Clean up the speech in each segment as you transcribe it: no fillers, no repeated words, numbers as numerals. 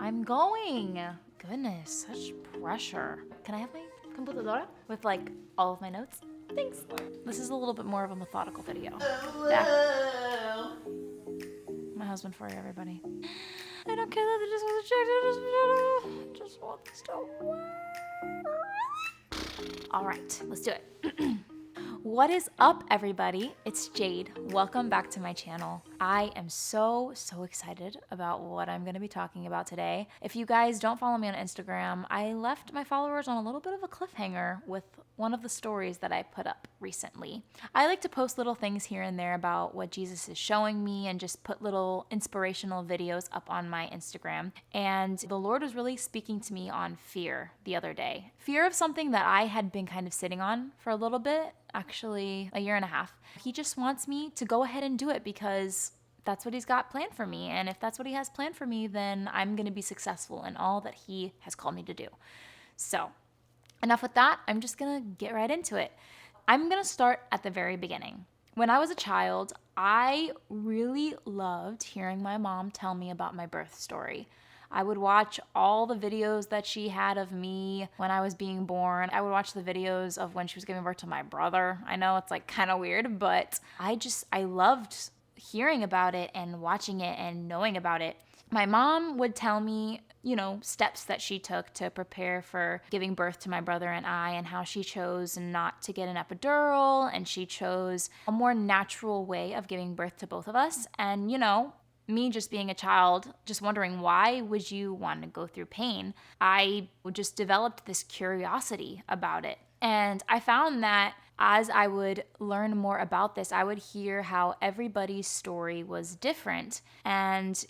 I'm going. Goodness, such pressure. Can I have my computadora with like all of my notes? Thanks. This is a little bit more of a methodical video. Back. My husband for you, everybody. I don't care that they just want to check. I just want this to work. All right, let's do it. What is up, everybody? It's Jade. Welcome back to my channel. I am so excited about what I'm going to be talking about today. If you guys don't follow me on Instagram, I left my followers on a little bit of a cliffhanger with one of the stories that I put up recently. I like to post little things here and there about what Jesus is showing me and just put little inspirational videos up on my Instagram. And the Lord was really speaking to me on fear the other day. Fear of something that I had been kind of sitting on for a little bit, actually a year and a half. He just wants me to go ahead and do it because that's what he's got planned for me. And if that's what he has planned for me, then I'm going to be successful in all that he has called me to do. So enough with that. I'm just going to get right into it. I'm going to start at the very beginning. When I was a child, I really loved hearing my mom tell me about my birth story. I would watch all the videos that she had of me when I was being born. I would watch the videos of when she was giving birth to my brother. I know it's like kind of weird, but I loved hearing about it and watching it and knowing about it. My mom would tell me, steps that she took to prepare for giving birth to my brother and I, and how she chose not to get an epidural, and she chose a more natural way of giving birth to both of us. And, me just being a child, just wondering, why would you want to go through pain? I just developed this curiosity about it. And I found that as I would learn more about this, I would hear how everybody's story was different. And,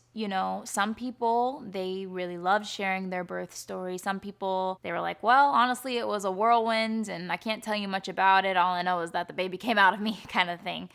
some people, they really loved sharing their birth story. Some people, they were like, well, honestly, it was a whirlwind and I can't tell you much about it. All I know is that the baby came out of me kind of thing.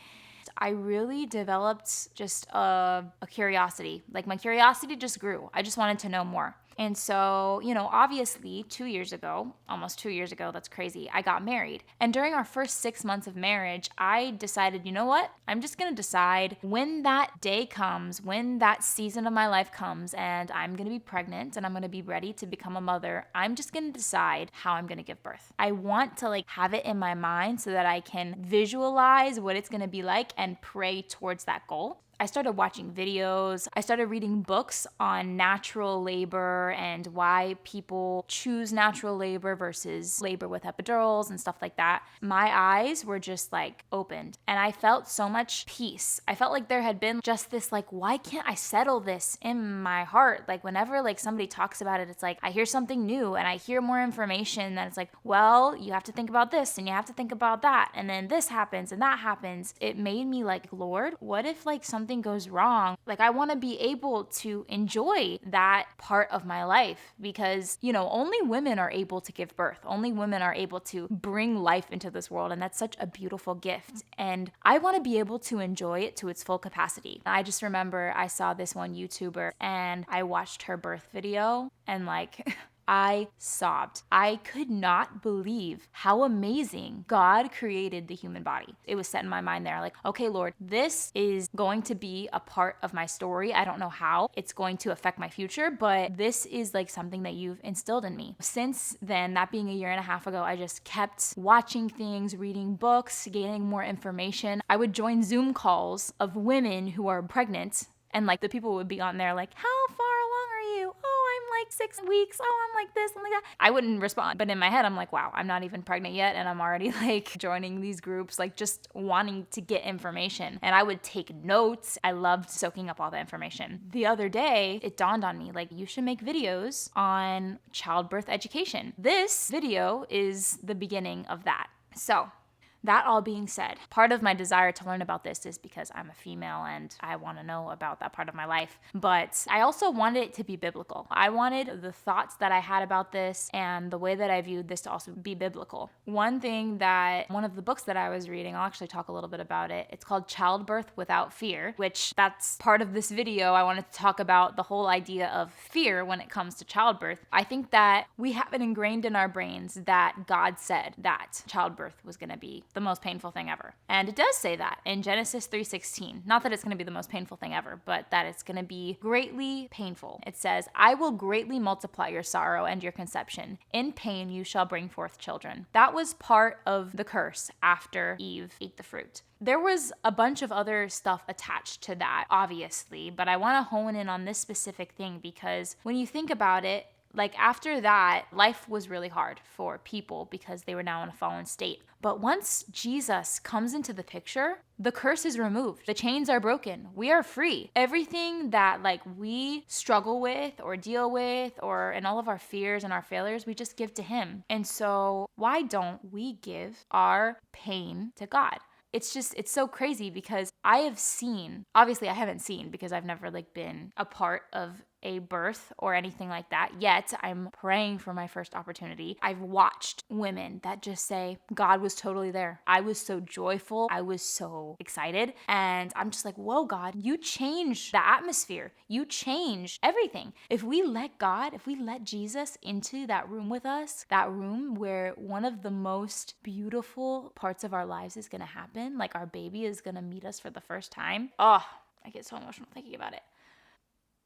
I really developed just a curiosity. Like, my curiosity just grew. I just wanted to know more. And so, obviously 2 years ago, almost 2 years ago, that's crazy, I got married. And during our first 6 months of marriage, I decided, you know what? I'm just going to decide when that day comes, when that season of my life comes, and I'm going to be pregnant and I'm going to be ready to become a mother. I'm just going to decide how I'm going to give birth. I want to have it in my mind so that I can visualize what it's going to be like and pray towards that goal. I started watching videos. I started reading books on natural labor and why people choose natural labor versus labor with epidurals and stuff like that. My eyes were just opened, and I felt so much peace. I felt like there had been just this why can't I settle this in my heart? Whenever somebody talks about it, it's I hear something new and I hear more information, and it's well, you have to think about this and you have to think about that, and then this happens and that happens. It made me Lord, what if something goes wrong? I want to be able to enjoy that part of my life, because only women are able to give birth. Only women are able to bring life into this world, and that's such a beautiful gift, and I want to be able to enjoy it to its full capacity. I just remember I saw this one YouTuber and I watched her birth video, and I sobbed. I could not believe how amazing God created the human body. It was set in my mind there, okay, Lord, this is going to be a part of my story. I don't know how it's going to affect my future, but this is something that you've instilled in me. Since then, that being a year and a half ago, I just kept watching things, reading books, gaining more information. I would join Zoom calls of women who are pregnant, and the people would be on there how far along are you? Oh, I'm 6 weeks. Oh, I'm this, I'm that. I wouldn't respond, but in my head, I'm wow, I'm not even pregnant yet, and I'm already joining these groups, just wanting to get information. And I would take notes. I loved soaking up all the information. The other day, it dawned on me, you should make videos on childbirth education. This video is the beginning of that. So, that all being said, part of my desire to learn about this is because I'm a female and I want to know about that part of my life. But I also wanted it to be biblical. I wanted the thoughts that I had about this and the way that I viewed this to also be biblical. One of the books that I was reading, I'll actually talk a little bit about it. It's called Childbirth Without Fear, which that's part of this video. I wanted to talk about the whole idea of fear when it comes to childbirth. I think that we have it ingrained in our brains that God said that childbirth was going to be the most painful thing ever. And it does say that in Genesis 3:16. Not that it's going to be the most painful thing ever, but that it's going to be greatly painful. It says, I will greatly multiply your sorrow and your conception. In pain you shall bring forth children. That was part of the curse after Eve ate the fruit. There was a bunch of other stuff attached to that, obviously, but I want to hone in on this specific thing because when you think about it, like after that, life was really hard for people because they were now in a fallen state. But once Jesus comes into the picture, the curse is removed. The chains are broken. We are free. Everything that like we struggle with or deal with or in all of our fears and our failures, we just give to him. And so why don't we give our pain to God? It's so crazy because I have seen, obviously I haven't seen because I've never like been a part of a birth or anything like that yet. I'm praying for my first opportunity. I've watched women that just say, God was totally there. I was so joyful. I was so excited. And I'm just like, whoa, God, you changed the atmosphere. You changed everything. If we let God, if we let Jesus into that room with us, that room where one of the most beautiful parts of our lives is going to happen, like our baby is going to meet us for the first time. Oh, I get so emotional thinking about it.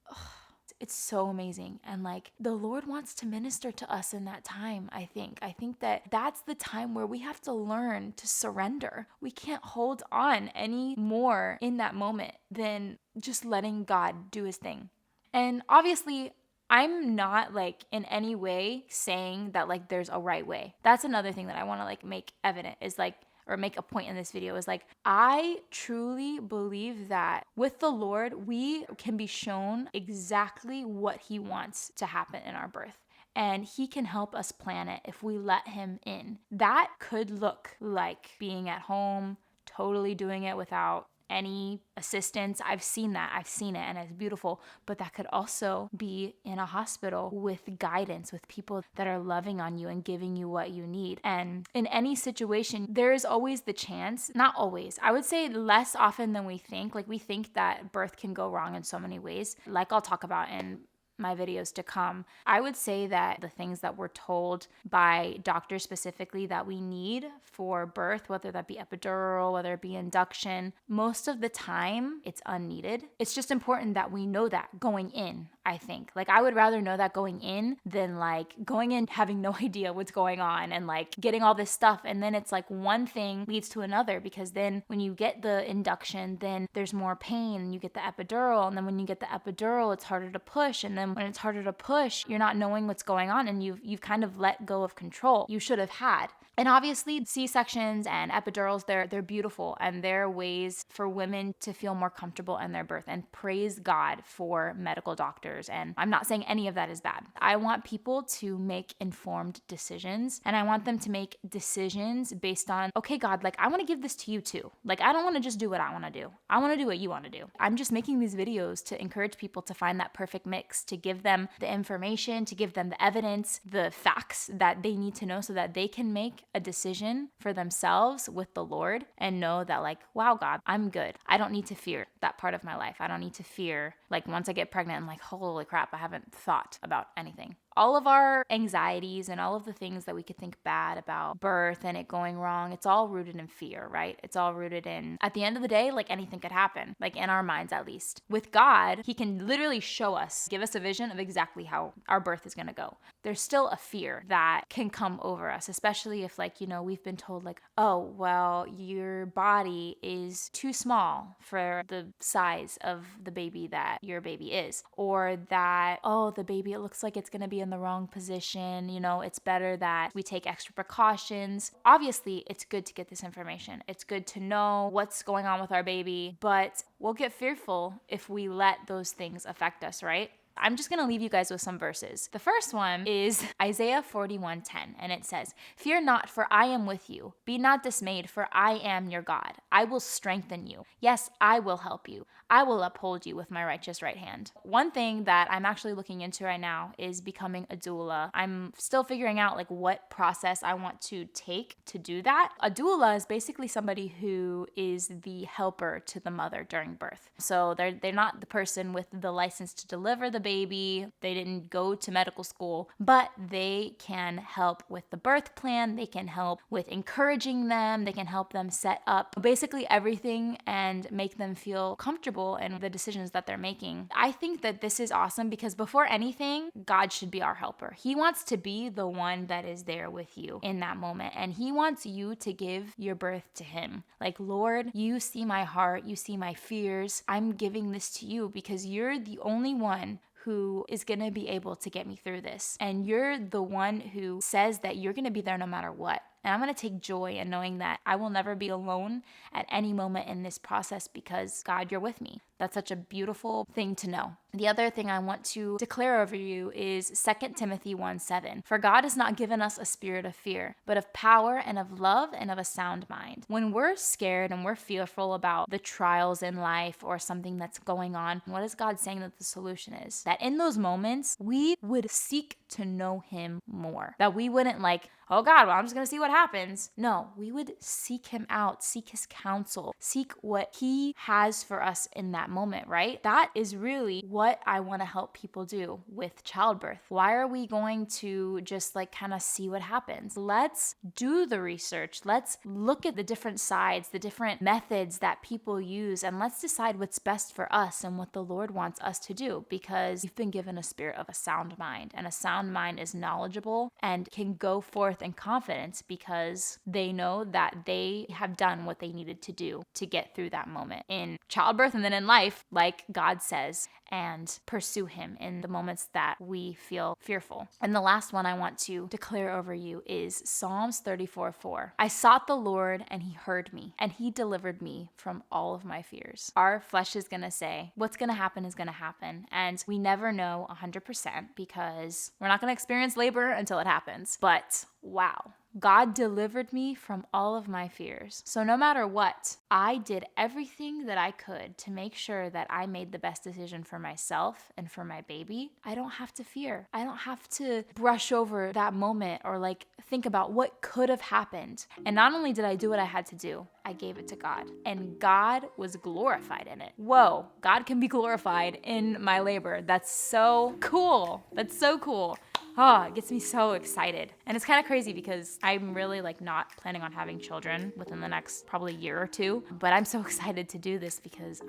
Oh. It's so amazing. And like the Lord wants to minister to us in that time, I think. I think that that's the time where we have to learn to surrender. We can't hold on any more in that moment than just letting God do his thing. And obviously, I'm not like in any way saying that like there's a right way. That's another thing that I want to like make evident is like, or make a point in this video is like, I truly believe that with the Lord, we can be shown exactly what he wants to happen in our birth. And he can help us plan it if we let him in. That could look like being at home, totally doing it without any assistance. I've seen that. I've seen it and it's beautiful. But that could also be in a hospital with guidance, with people that are loving on you and giving you what you need. And in any situation, there is always the chance, not always, I would say less often than we think. Like we think that birth can go wrong in so many ways, like I'll talk about in my videos to come. I would say that the things that we're told by doctors specifically that we need for birth, whether that be epidural, whether it be induction, most of the time it's unneeded. It's just important that we know that going in, I think. Like I would rather know that going in than like going in having no idea what's going on and like getting all this stuff. And then it's like one thing leads to another because then when you get the induction, then there's more pain and you get the epidural. And then when you get the epidural, it's harder to push. And then when it's harder to push, you're not knowing what's going on and you've kind of let go of control you should have had. And obviously C-sections and epidurals, they're beautiful and they're ways for women to feel more comfortable in their birth, and praise God for medical doctors. And I'm not saying any of that is bad. I want people to make informed decisions, and I want them to make decisions based on, okay, God, like I want to give this to you too. Like I don't want to just do what I want to do. I want to do what you want to do. I'm just making these videos to encourage people to find that perfect mix, to give them the information, to give them the evidence, the facts that they need to know so that they can make a decision for themselves with the Lord and know that like, wow, God, I'm good. I don't need to fear that part of my life. I don't need to fear like once I get pregnant, I'm like, holy crap, I haven't thought about anything. All of our anxieties and all of the things that we could think bad about birth and it going wrong, it's all rooted in fear, right? It's all rooted in, at the end of the day, like anything could happen, like in our minds at least. With God, he can literally show us, give us a vision of exactly how our birth is going to go. There's still a fear that can come over us, especially if like, you know, we've been told like, oh, well, your body is too small for the size of the baby that your baby is. Or that, oh, the baby, it looks like it's going to be in the wrong position. You know, it's better that we take extra precautions. Obviously, it's good to get this information. It's good to know what's going on with our baby, but we'll get fearful if we let those things affect us, right? I'm just going to leave you guys with some verses. The first one is Isaiah 41:10, and it says, "Fear not, for I am with you. Be not dismayed, for I am your God. I will strengthen you. Yes, I will help you. I will uphold you with my righteous right hand." One thing that I'm actually looking into right now is becoming a doula. I'm still figuring out like what process I want to take to do that. A doula is basically somebody who is the helper to the mother during birth. So they're not the person with the license to deliver the baby, they didn't go to medical school, but they can help with the birth plan, they can help with encouraging them, they can help them set up basically everything and make them feel comfortable in the decisions that they're making. I think that this is awesome because before anything, God should be our helper. He wants to be the one that is there with you in that moment, and he wants you to give your birth to him. Like, Lord, you see my heart, you see my fears. I'm giving this to you because you're the only one who is going to be able to get me through this. And you're the one who says that you're going to be there no matter what. And I'm going to take joy in knowing that I will never be alone at any moment in this process because, God, you're with me. That's such a beautiful thing to know. The other thing I want to declare over you is 2 Timothy 1:7. For God has not given us a spirit of fear, but of power and of love and of a sound mind. When we're scared and we're fearful about the trials in life or something that's going on, what is God saying that the solution is? That in those moments, we would seek to know him more. That we wouldn't like, oh God, well, I'm just going to see what happens. No, we would seek him out, seek his counsel, seek what he has for us in that moment, right? That is really what I want to help people do with childbirth. Why are we going to just like kind of see what happens? Let's do the research. Let's look at the different sides, the different methods that people use, and let's decide what's best for us and what the Lord wants us to do, because you've been given a spirit of a sound mind, and a sound mind is knowledgeable and can go forth in confidence because they know that they have done what they needed to do to get through that moment in childbirth and then in life, like God says, and pursue him in the moments that we feel fearful. And the last one I want to declare over you is Psalms 34:4. I sought the Lord and he heard me and he delivered me from all of my fears. Our flesh is going to say what's going to happen is going to happen. And we never know 100% because we're not going to experience labor until it happens. But wow, God delivered me from all of my fears. So no matter what, I did everything that I could to make sure that I made the best decision for myself and for my baby. I don't have to fear. I don't have to brush over that moment or like think about what could have happened. And not only did I do what I had to do, I gave it to God, and God was glorified in it. Whoa, God can be glorified in my labor. That's so cool. That's so cool. Oh, it gets me so excited. And it's kind of crazy because I'm really like not planning on having children within the next probably year or two. But I'm so excited to do this because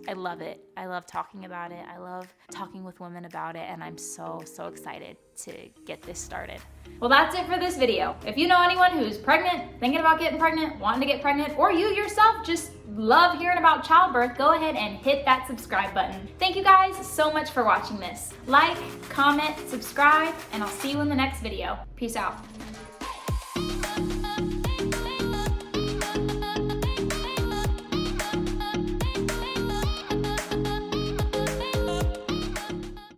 I love it. I love talking about it. I love talking with women about it. And I'm so excited to get this started. Well, that's it for this video. If you know anyone who's pregnant, thinking about getting pregnant, wanting to get pregnant, or you yourself just love hearing about childbirth, go ahead and hit that subscribe button. Thank you guys so much for watching this. Like, comment, subscribe, and I'll see you in the next video. Peace out.